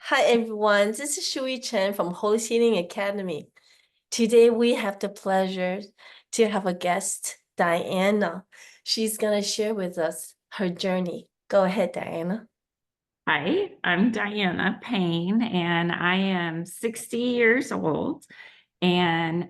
Hi everyone, this is Shui Chen from Holy Healing Academy. Today we have the pleasure to have a guest, Dianna. She's going to share with us her journey. Go ahead, Dianna. Hi, I'm Dianna Payne, and I am 60 years old. And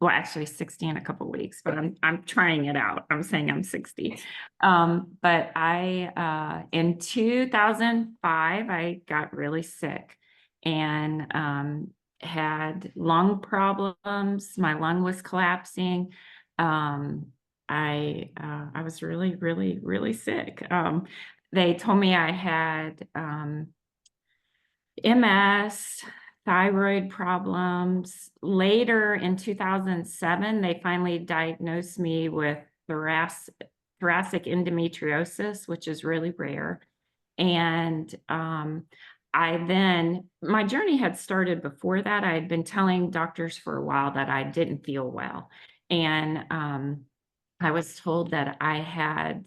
well, actually 60 in a couple weeks, but I'm trying it out. I'm saying I'm 60. But I in 2005, I got really sick and had lung problems. My lung was collapsing. I was really, really, really sick. They told me I had MS, thyroid problems. Later in 2007, they finally diagnosed me with thoracic endometriosis, which is really rare. And my journey had started before that. I had been telling doctors for a while that I didn't feel well. And I was told that I had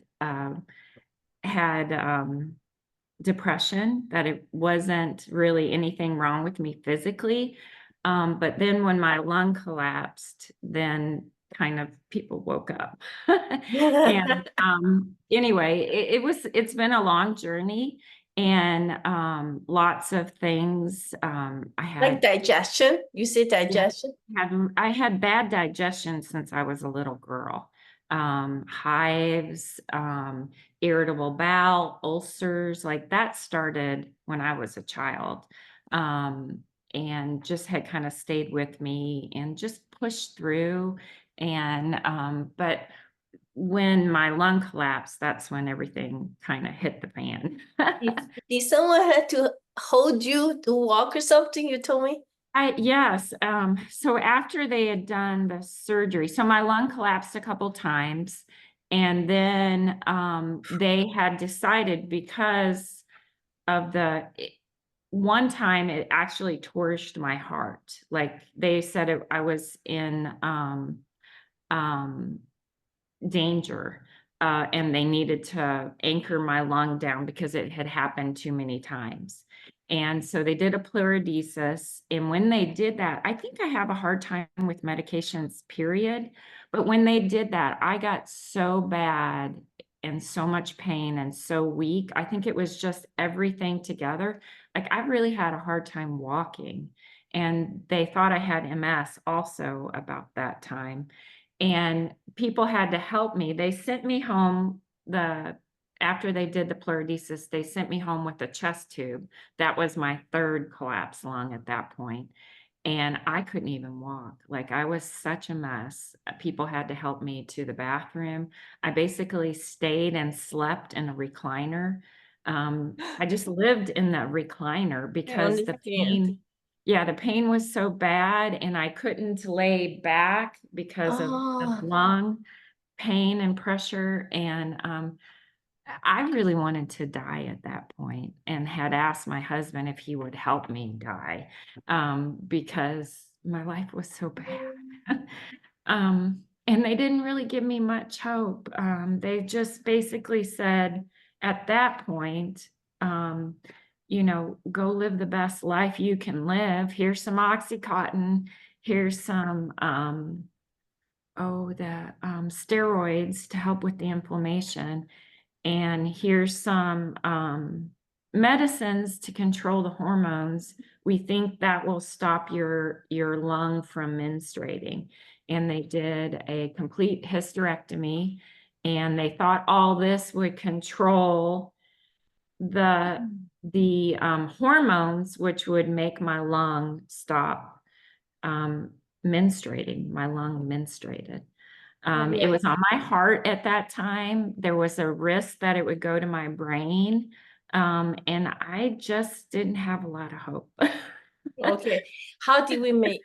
depression, that it wasn't really anything wrong with me physically. But then when my lung collapsed, then kind of people woke up. And anyway, it's been a long journey and lots of things. I Like had digestion? You say yeah, digestion? I had bad digestion since I was a little girl. Hives, irritable bowel, ulcers, like that started when I was a child. And just had kind of stayed with me and just pushed through. And but when my lung collapsed, that's when everything kind of hit the fan. Did someone have to hold you to walk or something, you told me? Yes. So after they had done the surgery, so my lung collapsed a couple times, and then they had decided because of one time it actually torched my heart. Like they said I was in um, danger, and they needed to anchor my lung down because it had happened too many times. And so they did a pleurodesis. And when they did that, I think I have a hard time with medications, period. But when they did that, I got so bad and so much pain and so weak. I think it was just everything together. Like I really had a hard time walking. And they thought I had MS also about that time, and people had to help me. They sent me home after they did the pleurodesis, they sent me home with a chest tube. That was my third collapsed lung at that point. And I couldn't even walk. Like I was such a mess. People had to help me to the bathroom. I basically stayed and slept in a recliner. I just lived in the recliner I because understand. the pain was so bad and I couldn't lay back because of the Oh, lung pain and pressure. And I really wanted to die at that point and had asked my husband if he would help me die, because my life was so bad. And they didn't really give me much hope. They just basically said at that point, um, go live the best life you can live. Here's some Oxycontin. Here's some, the steroids to help with the inflammation. And here's some medicines to control the hormones. We think that will stop your lung from menstruating. And they did a complete hysterectomy, and they thought all this would control the hormones, which would make my lung stop menstruating. My lung menstruated. It yeah. was on my heart at that time. There was a risk that it would go to my brain. And I just didn't have a lot of hope. Okay. How did we make?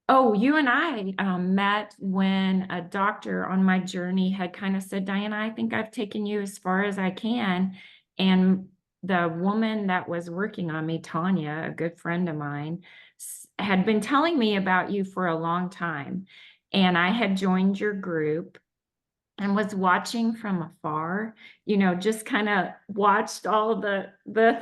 Oh, you and I met when a doctor on my journey had kind of said, Diana, I think I've taken you as far as I can. And the woman that was working on me, Tanya, a good friend of mine, had been telling me about you for a long time. And I had joined your group. and was watching from afar, just kind of watched all the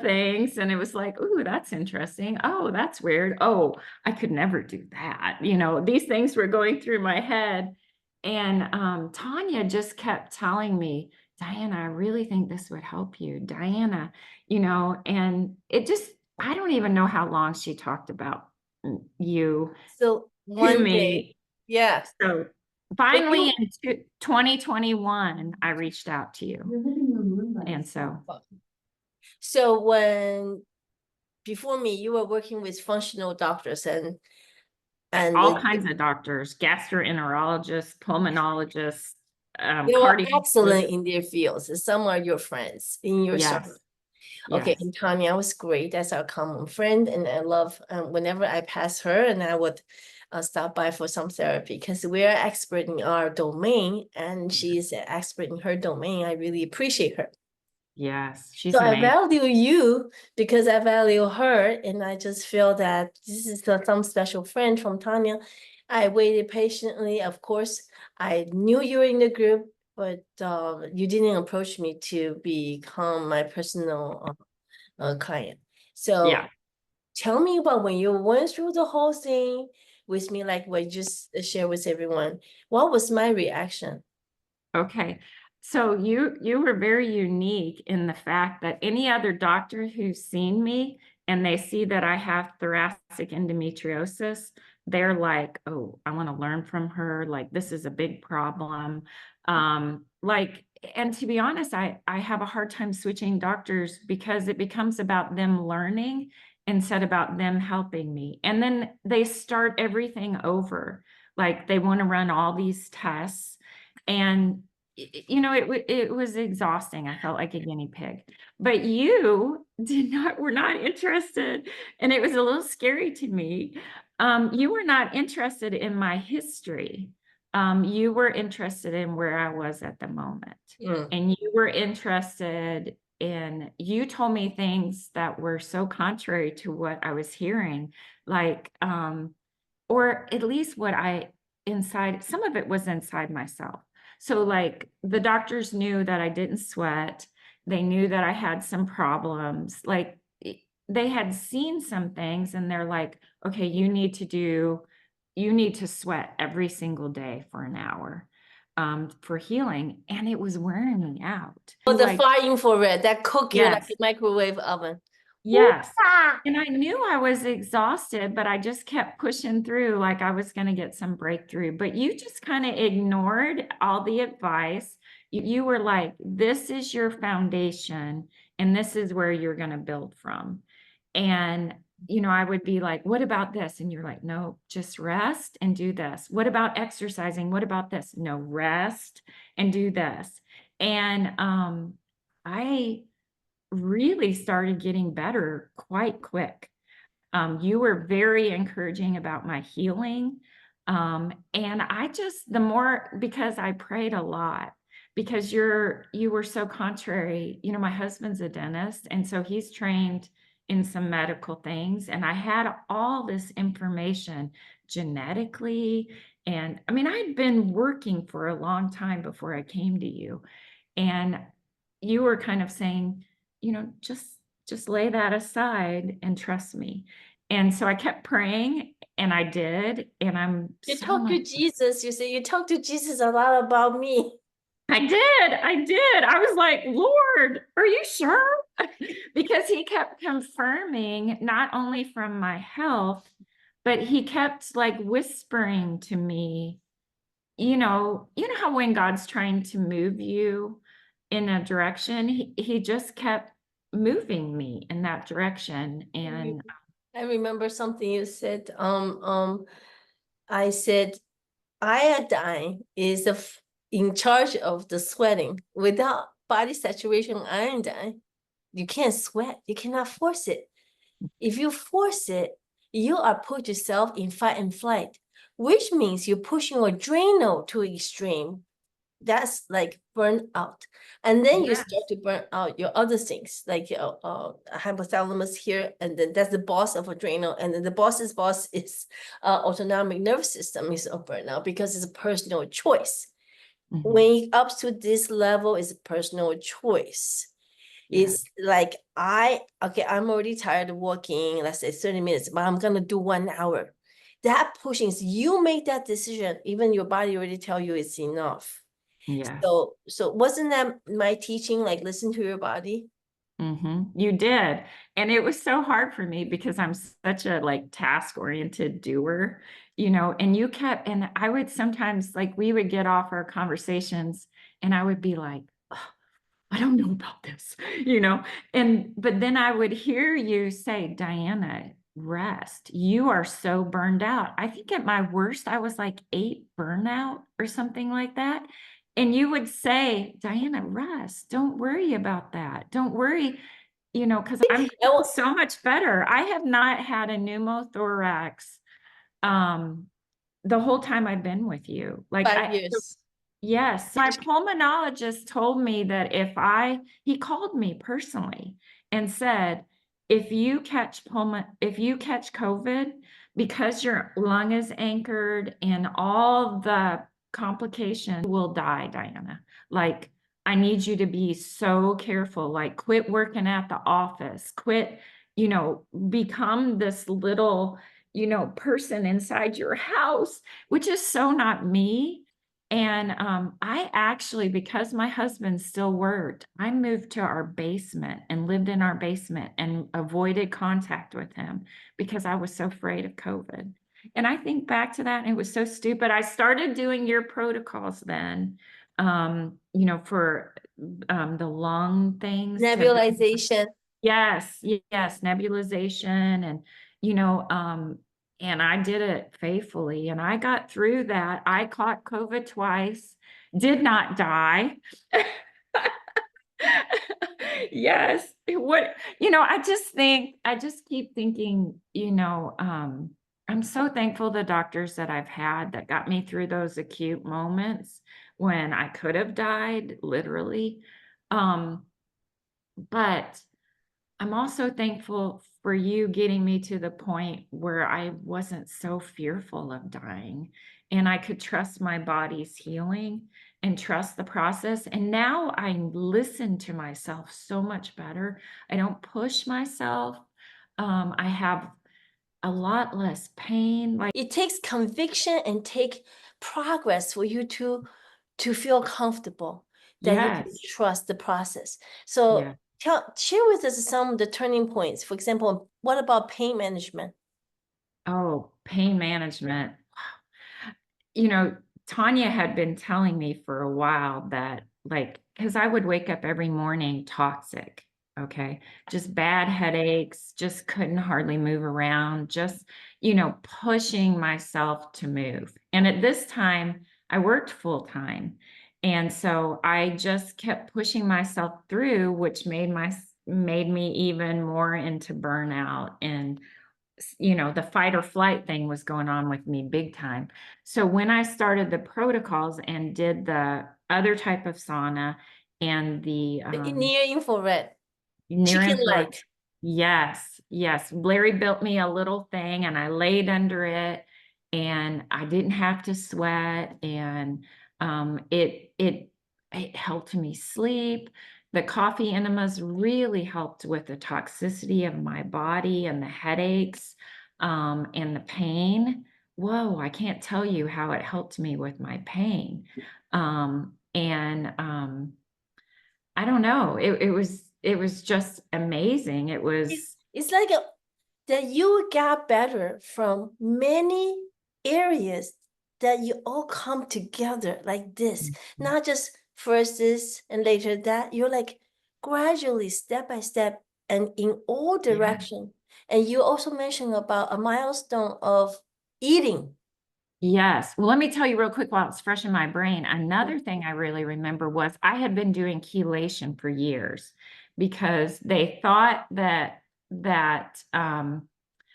things, and it was like, "Ooh, that's interesting. Oh, that's weird. Oh, I could never do that." These things were going through my head. And Tanya just kept telling me, "Dianna, I really think this would help you. Dianna," and it just, I don't even know how long she talked about you So to one day, me. yeah. So But finally you, in 2021, I reached out to you. And so when before me, you were working with functional doctors and all kinds of doctors, gastroenterologists, pulmonologists, they were excellent cardiologists. in their fields. Some are your friends in your circle. Yes, Okay, yes, and Tanya was great. That's our common friend, and I love whenever I pass her, and I would stop by for some therapy because we are expert in our domain, and she is an expert in her domain. I really appreciate her. yes. So She's I amazing. value you because I value her, and I just feel that this is some special friend from Tanya. I waited patiently. Of course, I knew you were in the group, but you didn't approach me to become my personal client. Yeah. So tell me about when you went through the whole thing with me, like what you just shared with everyone. What was my reaction? Okay. So you were very unique in the fact that any other doctor who's seen me and they see that I have thoracic endometriosis, they're like, "Oh, I want to learn from her. Like, this is a big problem." Like, and to be honest, I have a hard time switching doctors because it becomes about them learning instead about them helping me. And then they start everything over. Like, they want to run all these tests. And it was exhausting. I felt like a guinea pig. But you were not interested, and it was a little scary to me. You were not interested in my history. You were interested in where I was at the moment. Mm. And you were interested in, you told me things that were so contrary to what I was hearing, like, or at least what I inside, some of it was inside myself. So like the doctors knew that I didn't sweat. They knew that I had some problems. Like they had seen some things and they're like, "Okay, you need to sweat every single day for an hour for healing." And it was wearing me out. Oh, the Like, far infrared that cook you like a yes, microwave oven. yes. And I knew I was exhausted, but I just kept pushing through like I was going to get some breakthrough. But you just kind of ignored all the advice. You were like, "This is your foundation, and this is where you're going to build from." And, I would be like, "What about this?" And you're like, "No, just rest and do this." "What about exercising? What about this?" "No, rest and do this." And I really started getting better quite quick. You were very encouraging about my healing. And I just, the more, because I prayed a lot, because you were so contrary. My husband's a dentist, and so he's trained in some medical things. And I had all this information genetically. And I mean, I'd been working for a long time before I came to you. And you were kind of saying, just lay that aside and trust me. And so I kept praying and I did. And I'm You so talk much. to Jesus. You say you talk to Jesus a lot about me. I did. I was like, "Lord, are you sure?" Because he kept confirming not only from my health, but he kept like whispering to me, you know how when God's trying to move you in a direction, he just kept moving me in that direction. And I remember something you said. I said iodine is in charge of the sweating. Without body saturation iodine, you can't sweat. You cannot force it. If you force it, you are put yourself in fight and flight, which means you're pushing your adrenal to extreme. That's like burnout. And then you yeah, start to burn out your other things, like your hypothalamus here, and then that's the boss of adrenal, and then the boss's boss is autonomic nervous system is a burnout because it's a personal choice. Mhm. when it ups to this level, it's a personal choice. Yeah. It's like okay, I'm already tired of walking, let's say 30 minutes, but I'm gonna do 1 hour. That pushing is you make that decision, even your body already tell you it's enough. Yes. So wasn't that my teaching, like listen to your body? You did. And it was so hard for me because I'm such a like task-oriented doer, and you kept, and I would sometimes like we would get off our conversations and I would be like, "Ugh, I don't know about this, but then I would hear you say, Diana, rest. You are so burned out. I think at my worst, I was like 8 burnout or something like that. And you would say, Diana, rest. Don't worry about that. Don't worry, because I'm I doing want so much better. I have not had a pneumothorax um the whole time I've been with you. Like 5 years. yes, my pulmonologist told me that he called me personally and said, if you catch COVID, because your lung is anchored and all the complications, you will die, Diana. Like, I need you to be so careful. Like, quit working at the office, become this little, person inside your house, which is so not me. And I actually, because my husband still worked, I moved to our basement and lived in our basement and avoided contact with him because I was so afraid of COVID. And I think back to that and it was so stupid. I started doing your protocols then, for the lung things to, Nebulization. yes, yes, nebulization you know, um, and I did it faithfully and I got through that. I caught COVID twice, did not die. Yes. I just keep thinking, I'm so thankful the doctors that I've had that got me through those acute moments when I could have died, literally. Um, but I'm also thankful for you getting me to the point where I wasn't so fearful of dying and I could trust my body's healing and trust the process. And now I listen to myself so much better. I don't push myself. I have a lot less pain. Like, It takes conviction and take progress for you to feel comfortable that you can yes, trust the process. So yeah. share with us some of the turning points. For example, what about pain management? Oh, pain management. you know, Tanya had been telling me for a while that, like, because I would wake up every morning toxic, okay, just bad headaches, just couldn't hardly move around, just, pushing myself to move. And at this time, I worked full time. And so I just kept pushing myself through, which made me even more into burnout and the fight or flight thing was going on with me big time. So when I started the protocols and did the other type of sauna and the Near infrared, near chicken infrared, light. yes, yes. Larry built me a little thing and I laid under it and I didn't have to sweat and it helped me sleep. The coffee enemas really helped with the toxicity of my body and the headaches and the pain. Whoa, I can't tell you how it helped me with my pain. And I don't know. It was just amazing. It It's, was, it's like that you got better from many areas that you all come together like this, not just first this and later that. You're like gradually, step by step, and in all yeah. direction. And you also mentioned about a milestone of eating. Yes. Well, let me tell you real quick while it's fresh in my brain. Another thing I really remember was I had been doing chelation for years because they thought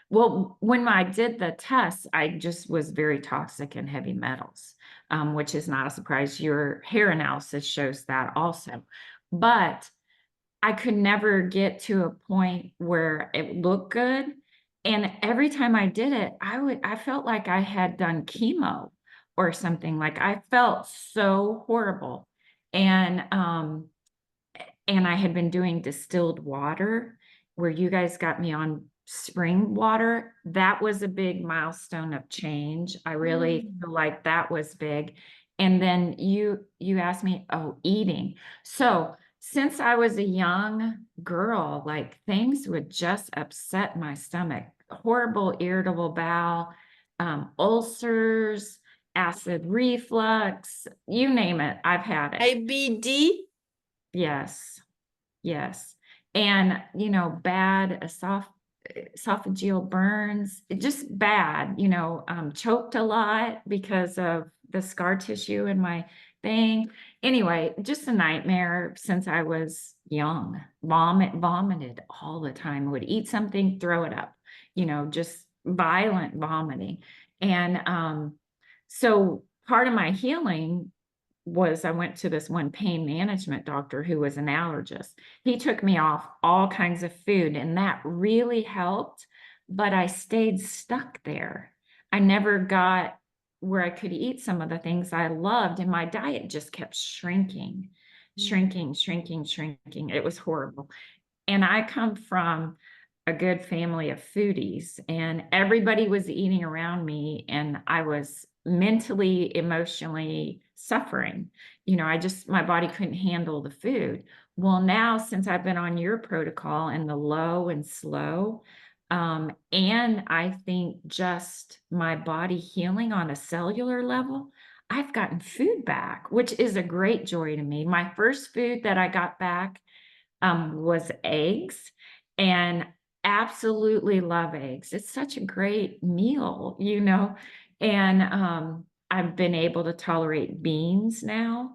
well, when I did the tests, I just was very toxic in heavy metals, which is not a surprise. Your hair analysis shows that also. But I could never get to a point where it looked good. And every time I did it, I felt like I had done chemo or something. Like I felt so horrible. And I had been doing distilled water where you guys got me on spring water. That was a big milestone of change. I really Mm. feel like that was big. And then you asked me, oh, eating. So since I was a young girl, like things would just upset my stomach. Horrible irritable bowel, ulcers, acid reflux, you name it, I've had it. IBD? Yes. Yes. And, bad esophageal burns, just bad, choked a lot because of the scar tissue in my thing. Anyway, just a nightmare since I was young. Vomited all the time, would eat something, throw it up, just violent vomiting. And so part of my healing was I went to this one pain management doctor who was an allergist. He took me off all kinds of food, and that really helped, but I stayed stuck there. I never got where I could eat some of the things I loved, and my diet just kept shrinking, shrinking, shrinking, shrinking. It was horrible. And I come from a good family of foodies, and everybody was eating around me, and I was mentally, emotionally suffering. My body couldn't handle the food. Well, now since I've been on your protocol and the low and slow, and I think just my body healing on a cellular level, I've gotten food back, which is a great joy to me. My first food that I got back was eggs, and absolutely love eggs. It's such a great meal. And I've been able to tolerate beans now,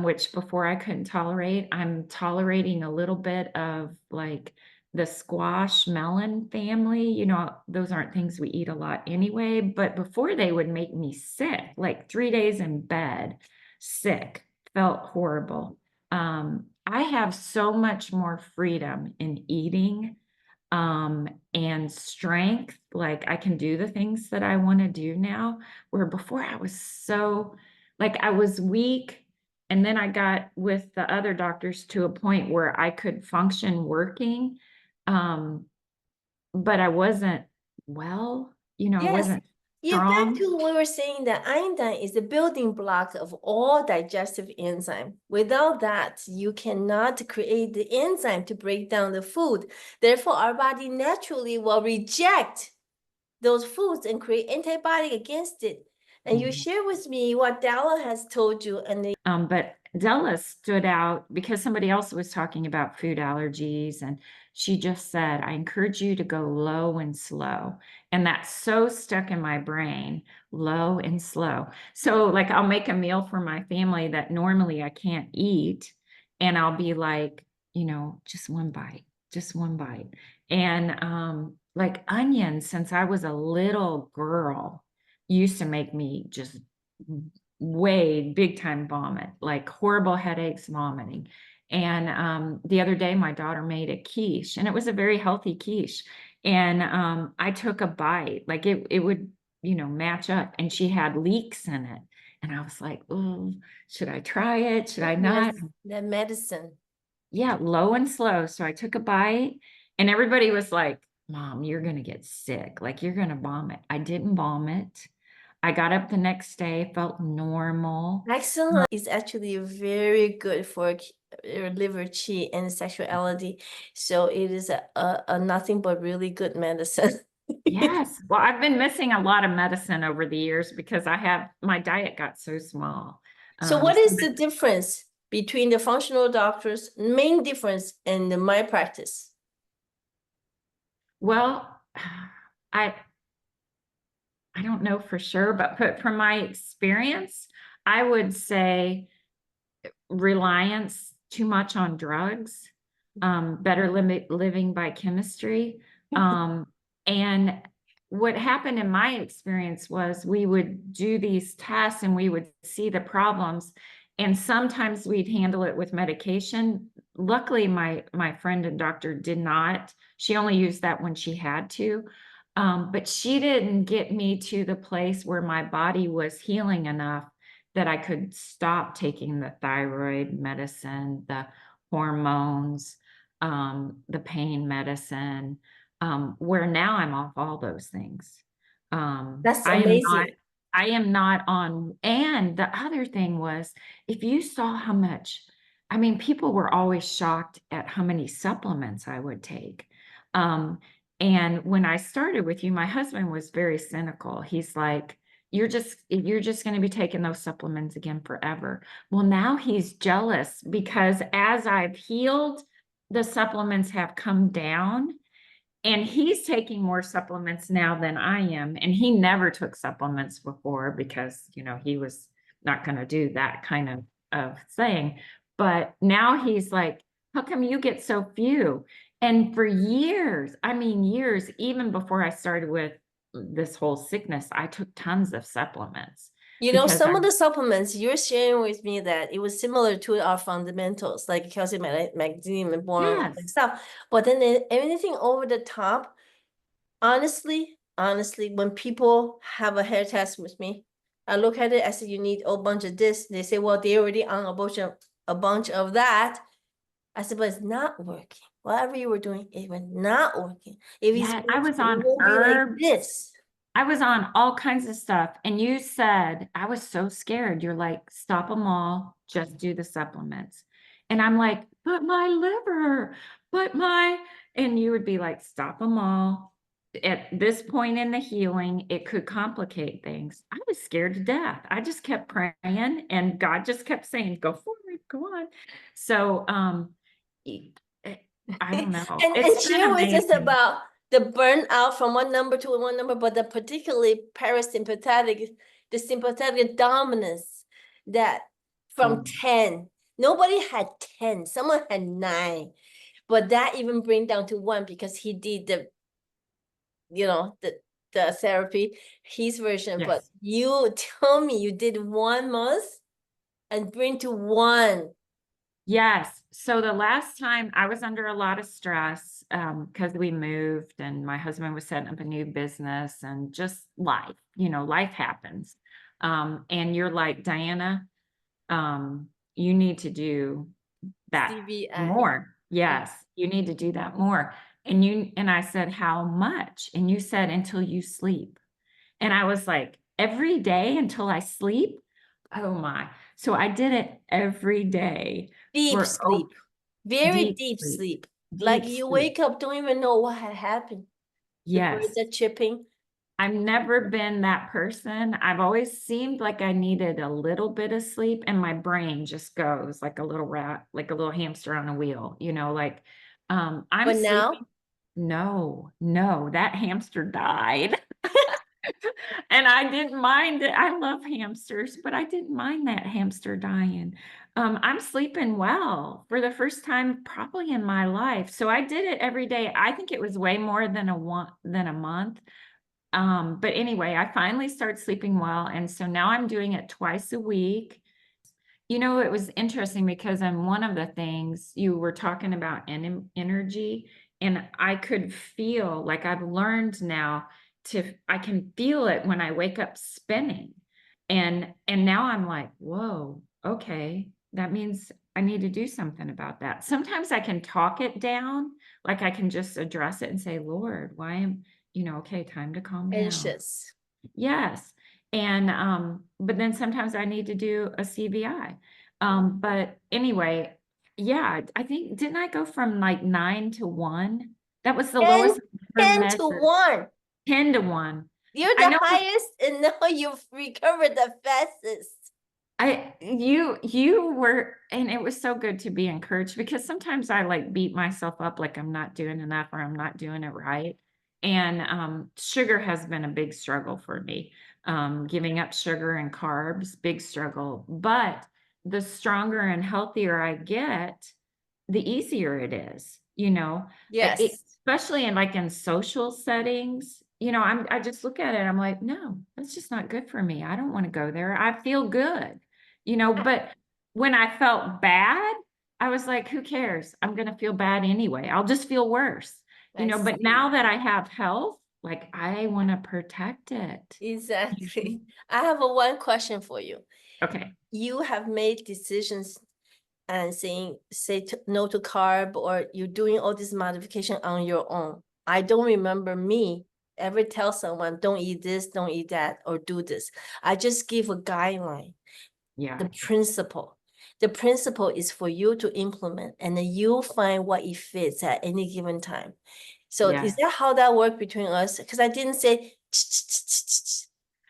which before I couldn't tolerate. I'm tolerating a little bit of like the squash melon family. Those aren't things we eat a lot anyway, but before they would make me sick, like 3 days in bed, sick, felt horrible. I have so much more freedom in eating, and strength. Like I can do the things that I want to do now, where before I was so, like I was weak. And then I got with the other doctors to a point where I could function working, um, but I wasn't well, I Yes. wasn't Yeah, back strong. to we were saying that iodine is the building block of all digestive enzyme. Without that, you cannot create the enzyme to break down the food. Therefore, our body naturally will reject those foods and create antibody against it. And you share with me what Dalla has told you, and But Della stood out because somebody else was talking about food allergies, and she just said, I encourage you to go low and slow. And that's so stuck in my brain, low and slow. So, like, I'll make a meal for my family that normally I can't eat, and I'll be like, just one bite, just one bite. And like onions, since I was a little girl, used to make me just way big time vomit, like horrible headaches, vomiting. And the other day, my daughter made a quiche, and it was a very healthy quiche. And I took a bite, like it would, match up, and she had leeks in it. And I was like, oh, should I try it? Should I yes, not? the medicine. Yeah, low and slow. So I took a bite, and everybody was like, Mom, you're going to get sick. Like you're going to vomit. I didn't vomit. I got up the next day, felt normal. Excellent is actually very good for liver qi and sexuality. So it is a nothing but really good medicine. Yes. Well, I've been missing a lot of medicine over the years because my diet got so small. So Um, what is the difference between the functional doctors, main difference in my practice? well, I I don't know for sure, but from my experience, I would say reliance too much on drugs, better living by chemistry. And what happened in my experience was we would do these tests and we would see the problems, and sometimes we'd handle it with medication. Luckily, my friend and doctor did not. She only used that when she had to. But she didn't get me to the place where my body was healing enough that I could stop taking the thyroid medicine, the hormones, the pain medicine, where now I'm off all those things. That's I am not, amazing. I am not on, and the other thing was, if you saw how much, I mean, people were always shocked at how many supplements I would take. Um, and when I started with you, my husband was very cynical. He's like, you're just going to be taking those supplements again forever. Well, now he's jealous because as I've healed, the supplements have come down and he's taking more supplements now than I am. And he never took supplements before because, he was not going to do that kind of thing. But now he's like, how come you get so few? And for years, I mean, years, even before I started with this whole sickness, I took tons of supplements because Some of the supplements you're sharing with me that it was similar to our fundamentals, like calcium, magnesium, and boron and yes, stuff. But then anything over the top, honestly, when people have a hair test with me, I look at it, I say, you need a bunch of this. They say, well, they already on a bunch of that. I said, but it's not working. Whatever you were doing, it was not working. If it's yeah, I working, was it on won't be like herbs. this. I was on all kinds of stuff. And you said, I was so scared. You're like, stop them all, just do the supplements. And I'm like, but my liver, but my, and you would be like, stop them all. At this point in the healing, it could complicate things. I was scared to death. I just kept praying and God just kept saying, go forward, go on. So, e- eh, I don't know. And It's been share with us amazing. about the burnout from one number to one number, but the particularly parasympathetic, the sympathetic dominance that from Oh, 10, nobody had 10, someone had 9, but that even bring down to 1 because he did the therapy, his version. But yes. you tell me you did 1 month and bring to 1. Yes. So the last time I was under a lot of stress because we moved and my husband was setting up a new business and just life, life happens. And you're like, Diana, you need to do that CVI. more. Yes, you need to do that more. And I said, how much? And you said, until you sleep. And I was like, every day until I sleep? Oh my. So I did it every day Deep for sleep, very deep deep sleep, sleep. Like deep you sleep. wake up, don't even know what had happened. The birds Yes. are chirping. I've never been that person. I've always seemed like I needed a little bit of sleep and my brain just goes like a little rat, like a little hamster on a wheel, like I'm But now, sleeping. No, no, that hamster died. And I didn't mind it. I love hamsters, but I didn't mind that hamster dying. I'm sleeping well for the first time probably in my life. So I did it every day. I think it was way more than a month. But anyway, I finally started sleeping well. And so now I'm doing it twice a week. It was interesting because on one of the things you were talking about energy, and I could feel like I've learned now I can feel it when I wake up spinning. And now I'm like, whoa, okay, that means I need to do something about that. Sometimes I can talk it down, like I can just address it and say, Lord, why am, okay, time to calm down. anxious. Yes. And but then sometimes I need to do a CVI. But anyway, yeah, I think didn't I go from like 9 to 1? That was the 10, lowest I've ever 10 to measured. 1. 10 to 1. You're I the know highest, and now you've recovered the fastest. you were, and it was so good to be encouraged because sometimes I like beat myself up like I'm not doing enough or I'm not doing it right. And sugar has been a big struggle for me. Giving up sugar and carbs, big struggle. But the stronger and healthier I get, the easier it is, Yes, especially in social settings, I just look at it, I'm like, no, that's just not good for me. I don't want to go there. I feel good, but when I felt bad, I was like, who cares? I'm going to feel bad anyway. I'll just feel worse, I but now see. that I have health, Like, I want to protect it. Exactly. I have a one question for you. Okay. You have made decisions and no to carb, or you're doing all this modification on your own. I don't remember me ever tell someone, don't eat this, don't eat that, or do this. I just give a guideline, Yeah. the principle. The principle is for you to implement, and then you find what it fits at any given time. So is that how that worked between us? Because I didn't say,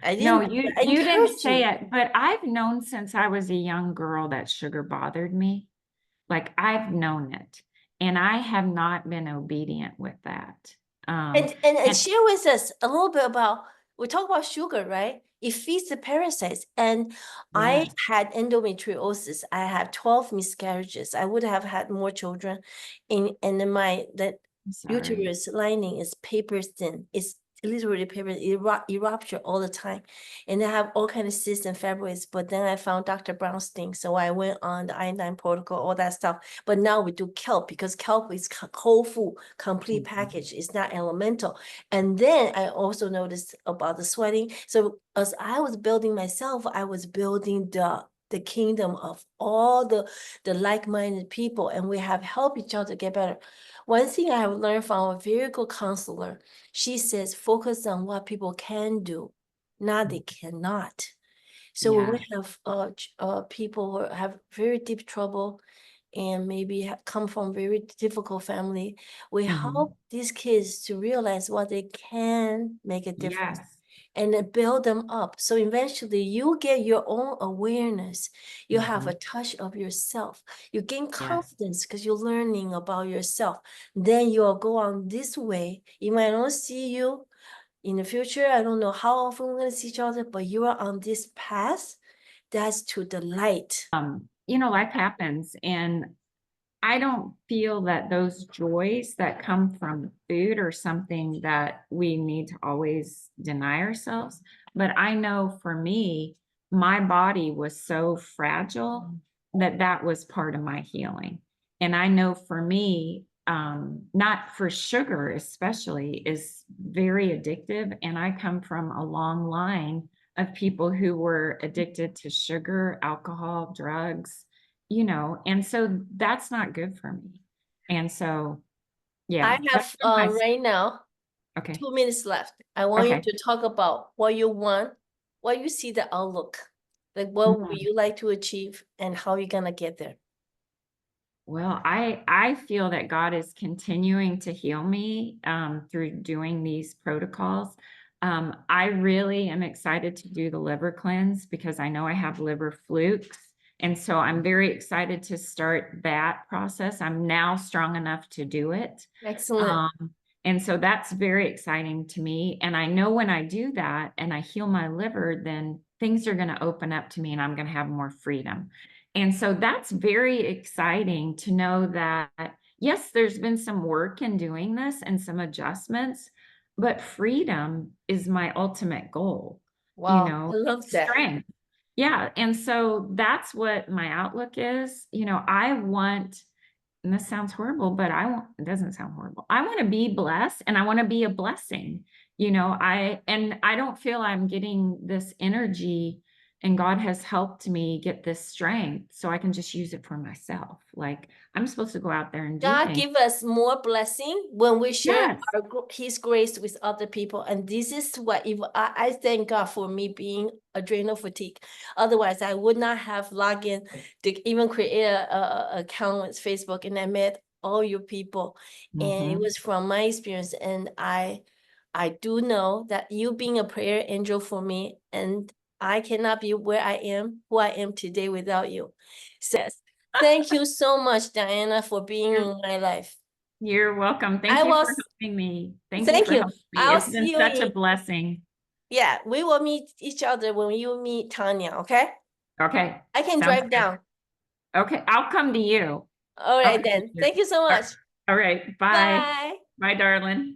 I No, didn't, I you didn't encouraged say you. it, but I've known since I was a young girl that sugar bothered me. Like, I've known it, and I have not been obedient with that. And And share with us a little bit about, we talk about sugar, right? It feeds the parasites. And I yes, had endometriosis. I had 12 miscarriages. I would have had more children. And then the I'm sorry. uterus lining is paper thin. It's literally paper, it rupture all the time. And I have all kind of cysts and fibroids. But then I found Dr. Brownstein. So I went on the iodine protocol, all that stuff. But now we do kelp, because kelp is whole food, complete package. It's not elemental. And then I also noticed about the sweating. So as I was building myself, I was building the kingdom of all the like-minded people, and we have helped each other get better. One thing I have learned from a very good counselor, she says, focus on what people can do, not they cannot. So when Yeah. we have people who have very deep trouble and maybe come from very difficult family, we Mhm. help these kids to realize what they can make a difference Yes. and then build them up. So eventually you get your own awareness. You have a Mhm. touch of yourself. You gain Yes. confidence because you're learning about yourself. Then you'll go on this way. You might not see you in the future. I don't know how often we're going to see each other, but you are on this path. That's to the light. Life happens, and I don't feel that those joys that come from food are something that we need to always deny ourselves. But I know for me, my body was so fragile that that was part of my healing. And I know for me, not for sugar especially, is very addictive. And I come from a long line of people who were addicted to sugar, alcohol, drugs, and so that's not good for me. And so, I yeah, that's have been my, right now okay. 2 minutes left. I want you Okay. to talk about what you want, what you see the outlook, like what would Mhm. you like to achieve and how you're gonna get there. Well, I feel that God is continuing to heal me through doing these protocols. I really am excited to do the liver cleanse because I know I have liver flukes. And so I'm very excited to start that process. I'm now strong enough to do it. Excellent. Um, and so that's very exciting to me. And I know when I do that and I heal my liver, then things are going to open up to me and I'm going to have more freedom. And so that's very exciting to know that, yes, there's been some work in doing this and some adjustments, but freedom is my ultimate goal, Wow, I love that. strength. Yeah. And so that's what my outlook is. I want, and this sounds horrible, but it doesn't sound horrible. I want to be blessed and I want to be a blessing. I don't feel I'm getting this energy, and God has helped me get this strength so I can just use it for myself. Like, I'm supposed to go out there and do God things. give us more blessing when we share Yes. His grace with other people. And this is what, if I thank God for me being adrenal fatigue. Otherwise, I would not have logged in to even create a account with Facebook. And I met all you people. And it Mhm. was from my experience. And I do know that you being a prayer angel for me, and I cannot be where I am, who I am today without you. So thank you so much, Diana, for being You're, in my life. you're welcome. I Thank you for was, helping me. Thank you thank for you. helping me. I'll It's been see you such a in, blessing. yeah, we will meet each other when you meet Tanya, okay? Okay. I can Sounds drive good. down. Okay. I'll come to you. All I'll right come to then. you. Thank you so much. All right. Bye. Bye. Bye, darling.